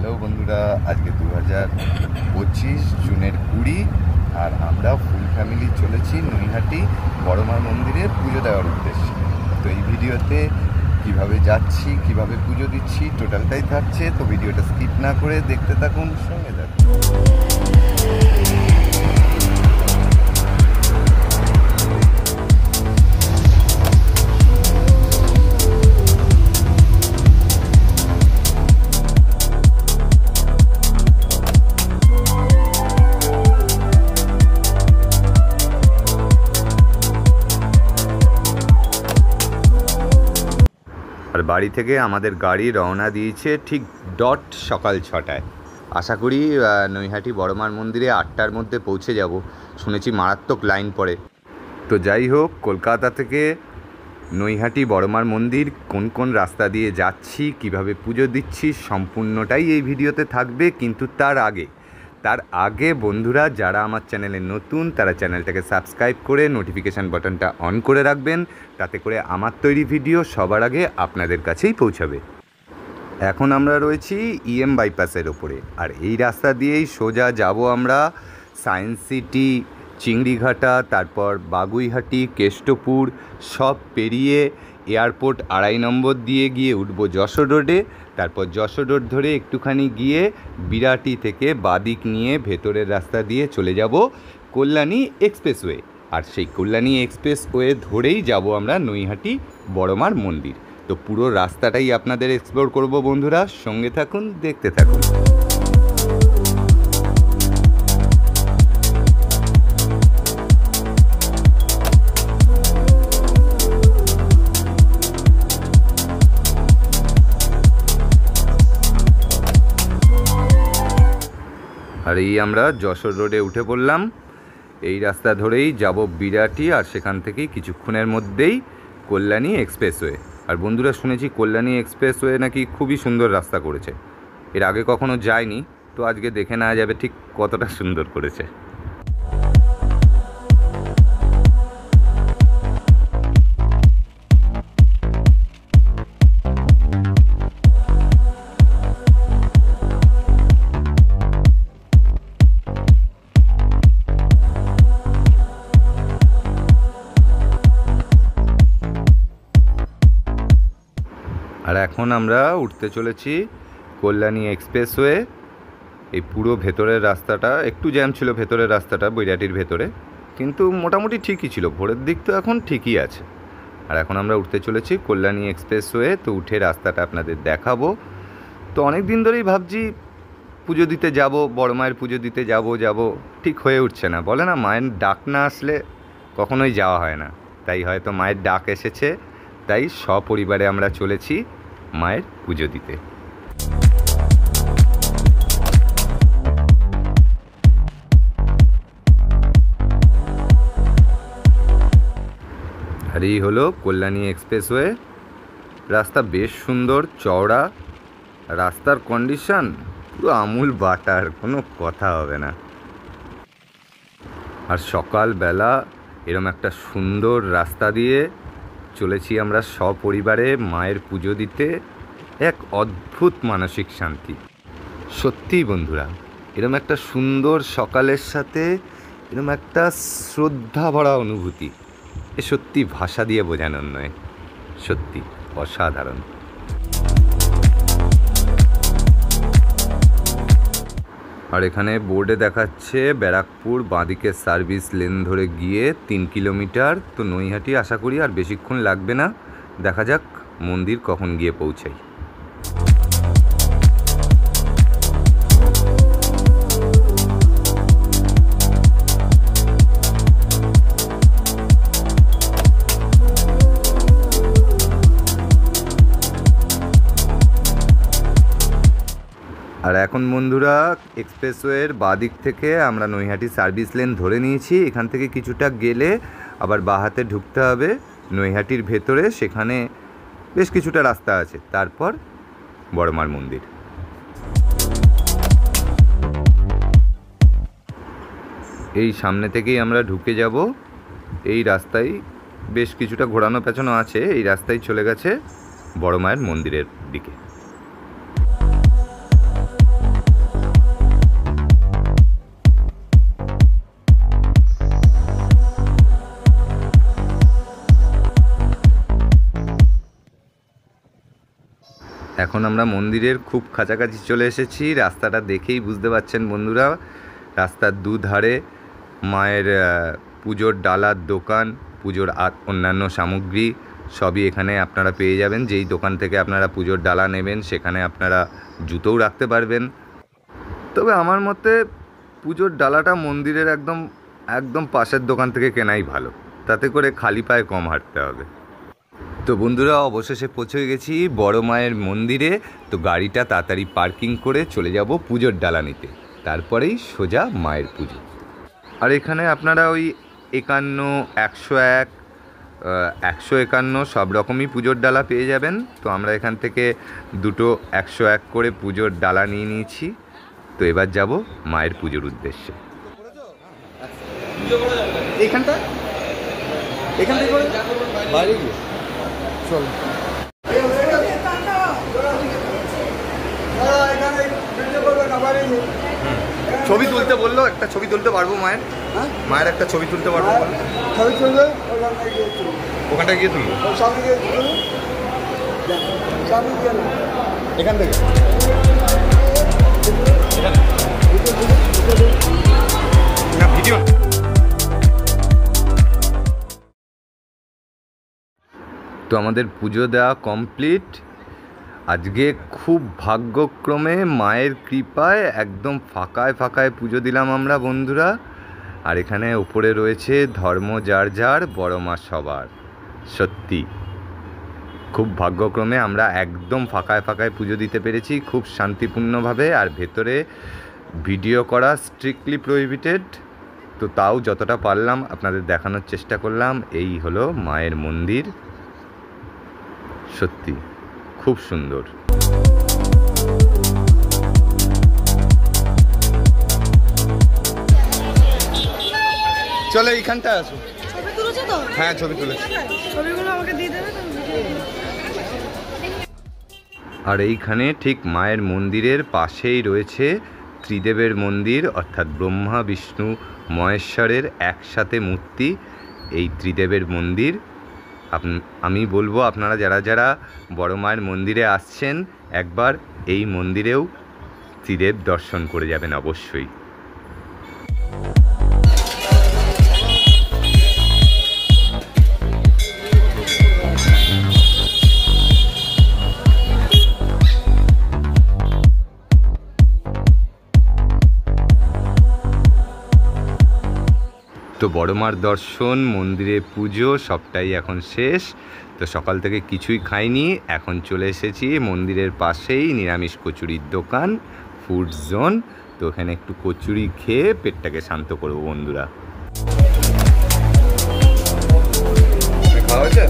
Hello বন্ধুরা, আজকে 2025 জুনের 20 আর আমরা ফুল ফ্যামিলি চলেছি নৈহাটি বড়মার মন্দিরে পুজো দেওয়ার উদ্দেশ্যে। তো এই ভিডিওতে কিভাবে যাচ্ছি, কিভাবে পুজো দিচ্ছি টোটালটাই থাকছে। তো ভিডিওটা স্কিপ না করে দেখতে থাকুন, সঙ্গে থাকুন। আর বাড়ি থেকে আমাদের গাড়ি রওনা দিয়েছে ঠিক ডট সকাল 6টায়। আশা করি নৈহাটি বড়মার মন্দিরে 8টার মধ্যে পৌঁছে যাব। শুনেছি মারাত্মক লাইন পড়ে। তো যাই হোক, কলকাতা থেকে নৈহাটি বড়মার মন্দির কোন কোন রাস্তা দিয়ে যাচ্ছি, কিভাবে পুজো দিচ্ছি সম্পূর্ণটাই এই ভিডিওতে থাকবে। কিন্তু তার আগে বন্ধুরা, যারা আমার চ্যানেলে নতুন তারা চ্যানেলটাকে সাবস্ক্রাইব করে নোটিফিকেশান বাটনটা অন করে রাখবেন, তাতে করে আমার তৈরি ভিডিও সবার আগে আপনাদের কাছেই পৌঁছাবে। এখন আমরা রয়েছি ইএম বাইপাসের ওপরে, আর এই রাস্তা দিয়েই সোজা যাব আমরা সায়েন্স সিটি, চিংড়িঘাটা, তারপর বাগুইহাটি, কেষ্টপুর সব পেরিয়ে এয়ারপোর্ট 2.5 নম্বর দিয়ে গিয়ে উঠব যশোর রোডে। তারপর যশোর রোড ধরে একটুখানি গিয়ে বিরাটি থেকে বাদিক নিয়ে ভেতরের রাস্তা দিয়ে চলে যাব কল্যাণী এক্সপ্রেসওয়ে। আর সেই কল্যাণী এক্সপ্রেসওয়ে ধরেই যাব আমরা নৈহাটি বড়মার মন্দির। তো পুরো রাস্তাটাই আপনাদের এক্সপ্লোর করব বন্ধুরা, সঙ্গে থাকুন, দেখতে থাকুন। আর এই আমরা যশোর রোডে উঠে পড়লাম। এই রাস্তা ধরেই যাব বিরাটি, আর সেখান থেকেই কিছুক্ষণের মধ্যেই কল্যাণী এক্সপ্রেসওয়ে। আর বন্ধুরা, শুনেছি কল্যাণী এক্সপ্রেসওয়ে নাকি খুবই সুন্দর রাস্তা করেছে। এর আগে কখনো যায়নি, তো আজকে দেখে নেওয়া যাবে ঠিক কতটা সুন্দর করেছে। আর এখন আমরা উঠতে চলেছি কল্যাণী এক্সপ্রেসওয়ে। এই পুরো ভেতরের রাস্তাটা একটু জ্যাম ছিল, ভেতরের রাস্তাটা বৈরাটির ভেতরে, কিন্তু মোটামুটি ঠিকই ছিল। ভোরের দিক তো এখন ঠিকই আছে। আর এখন আমরা উঠতে চলেছি কল্যাণী এক্সপ্রেসওয়ে। তো উঠে রাস্তাটা আপনাদের দেখাবো। তো অনেক দিন ধরেই ভাবছি পুজো দিতে যাব, বড় মায়ের পুজো দিতে যাব, ঠিক হয়ে উঠছে না। বলে না, মায়ের ডাক না আসলে কখনোই যাওয়া হয় না। তাই হয়তো মায়ের ডাক এসেছে, তাই সপরিবারে আমরা চলেছি মায়ের পুজো দিতে। আর এই হলো কল্যাণী এক্সপ্রেসওয়ে। রাস্তা বেশ সুন্দর, চওড়া। রাস্তার কন্ডিশন পুরো আমুল বাটার, কোনো কথা হবে না। আর সকালবেলা এরম একটা সুন্দর রাস্তা দিয়ে চলেছি আমরা সপরিবারে মায়ের পুজো দিতে। এক অদ্ভুত মানসিক শান্তি সত্যিই বন্ধুরা। এরম একটা সুন্দর সকালের সাথে এরম একটা শ্রদ্ধা ভরা অনুভূতি, এ সত্যি ভাষা দিয়ে বোঝানোর নয়, সত্যি অসাধারণ। আর এখানে বোর্ডে দেখাচ্ছে ব্যারাকপুর, বাঁদিকে সার্ভিস লেন ধরে গিয়ে 3 কিলোমিটার। তো নৈহাটি আশা করি আর বেশিক্ষণ লাগবে না। দেখা যাক মন্দির কখন গিয়ে পৌঁছাই। আর এখন বন্ধুরা, এক্সপ্রেসওয়ের বাদিক থেকে আমরা নৈহাটি সার্ভিস লেন ধরে নিয়েছি। এখান থেকে কিছুটা গেলে আবার বাঁহাতে ঢুকতে হবে নৈহাটির ভেতরে, সেখানে বেশ কিছুটা রাস্তা আছে। তারপর বড়মার মন্দির। এই সামনে থেকেই আমরা ঢুকে যাব। এই রাস্তায় বেশ কিছুটা ঘোরানো পেছানো আছে। এই রাস্তায় চলে গেছে বড় মায়ের মন্দিরের দিকে। এখন আমরা মন্দিরের খুব কাছাকাছি চলে এসেছি। রাস্তাটা দেখেই বুঝতে পারছেন বন্ধুরা, রাস্তার দুধারে মায়ের পুজোর ডালার দোকান, পুজোর অন্যান্য সামগ্রী সবই এখানে আপনারা পেয়ে যাবেন। যেই দোকান থেকে আপনারা পুজোর ডালা নেবেন সেখানে আপনারা জুতোও রাখতে পারবেন। তবে আমার মতে পুজোর ডালাটা মন্দিরের একদম পাশের দোকান থেকে কেনাই ভালো, তাতে করে খালি পায়ে কম হাঁটতে হবে। তো বন্ধুরা, অবশেষে পৌঁছে গেছি বড় মায়ের মন্দিরে। তো গাড়িটা তাড়াতাড়ি পার্কিং করে চলে যাব পুজোর ডালা নিতে, তারপরেই সোজা মায়ের পুজো। আর এখানে আপনারা ওই 51, 101, 151 সব রকমই পুজোর ডালা পেয়ে যাবেন। তো আমরা এখান থেকে দুটো 101 করে পুজোর ডালা নিয়ে নিয়েছি। তো এবার যাব মায়ের পুজোর উদ্দেশ্যে। এখান থেকে বাইরে গিয়ে চল। ছবি তুলতে বললো, একটা ছবি তুলতে পারবো মায়ের একটা ছবি তুলতে পারবো। ছবি তুলবে ওখানটা গিয়ে তুলবো, এখান থেকে না ভিডিও। তো আমাদের পুজো দেওয়া কমপ্লিট। আজকে খুব ভাগ্যক্রমে মায়ের কৃপায় একদম ফাঁকায় পুজো দিলাম আমরা বন্ধুরা। আর এখানে উপরে রয়েছে ধর্ম যার যার, বড় মা সবার। সত্যি খুব ভাগ্যক্রমে আমরা একদম ফাঁকায় পুজো দিতে পেরেছি খুব শান্তিপূর্ণভাবে। আর ভেতরে ভিডিও করা স্ট্রিক্টলি প্রহিবিটেড। তো তাও যতটা পারলাম আপনাদের দেখানোর চেষ্টা করলাম। এই হলো মায়ের মন্দির, সত্যি খুব সুন্দর। চলো এইখানটা আসো। হ্যাঁ ছবি তুলেছি। আর এইখানে ঠিক মায়ের মন্দিরের পাশেই রয়েছে ত্রিদেবের মন্দির, অর্থাৎ ব্রহ্মা বিষ্ণু মহেশ্বরের একসাথে মূর্তি। এই ত্রিদেবের মন্দির আমি বলবো আপনারা যারা যারা বড় মায়ের মন্দিরে আসছেন একবার এই মন্দিরেও ত্রিদেব দর্শন করে যাবেন অবশ্যই। তো বড় মার দর্শন, মন্দিরে পুজো সবটাই এখন শেষ। তো সকাল থেকে কিছুই খাইনি, এখন চলে এসেছি মন্দিরের পাশেই নিরামিষ কচুরির দোকান ফুড জোন। তো ওখানে একটু কচুরি খেয়ে পেটটাকে শান্ত করবো বন্ধুরা। খাওয়া হয়েছে?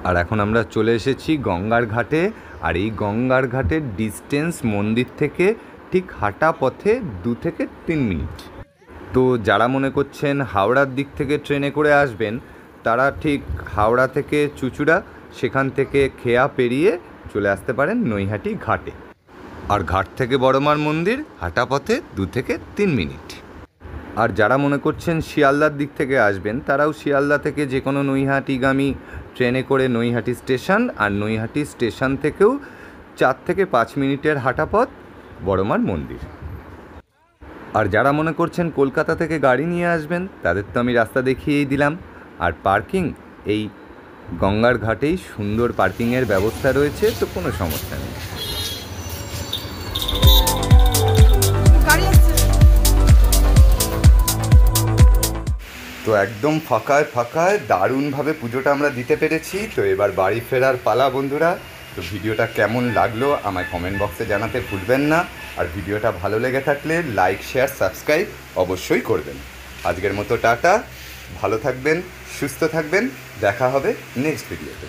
আর এখন আমরা চলে এসেছি গঙ্গার ঘাটে। আর এই গঙ্গার ঘাটের ডিস্টেন্স মন্দির থেকে ঠিক হাঁটা পথে 2 থেকে 3 মিনিট। তো যারা মনে করছেন হাওড়ার দিক থেকে ট্রেনে করে আসবেন তারা ঠিক হাওড়া থেকে চুঁচুড়া, সেখান থেকে খেয়া পেরিয়ে চলে আসতে পারেন নৈহাটি ঘাটে। আর ঘাট থেকে বড়মার মন্দির হাঁটা পথে 2 থেকে 3 মিনিট। আর যারা মনে করছেন শিয়ালদার দিক থেকে আসবেন তারাও শিয়ালদা থেকে যে কোনো নৈহাটিগামী ট্রেনে করে নৈহাটি স্টেশন, আর নৈহাটি স্টেশন থেকেও 4 থেকে 5 মিনিটের হাঁটা পথ বড়মার মন্দির। আর যারা মনে করছেন কলকাতা থেকে গাড়ি নিয়ে আসবেন তাদের তো আমি রাস্তা দেখিয়েই দিলাম। আর পার্কিং এই গঙ্গার ঘাটেই সুন্দর পার্কিংয়ের ব্যবস্থা রয়েছে, তো কোনো সমস্যা নেই। তো একদম ফাঁকায় দারুণভাবে পুজোটা আমরা দিতে পেরেছি। তো এবার বাড়ি ফেরার পালা বন্ধুরা। তো ভিডিওটা কেমন লাগলো আমায় কমেন্ট বক্সে জানাতে ভুলবেন না। আর ভিডিওটা ভালো লেগে থাকলে লাইক, শেয়ার, সাবস্ক্রাইব অবশ্যই করবেন। আজকের মতো টাটা, ভালো থাকবেন, সুস্থ থাকবেন, দেখা হবে নেক্সট ভিডিওতে।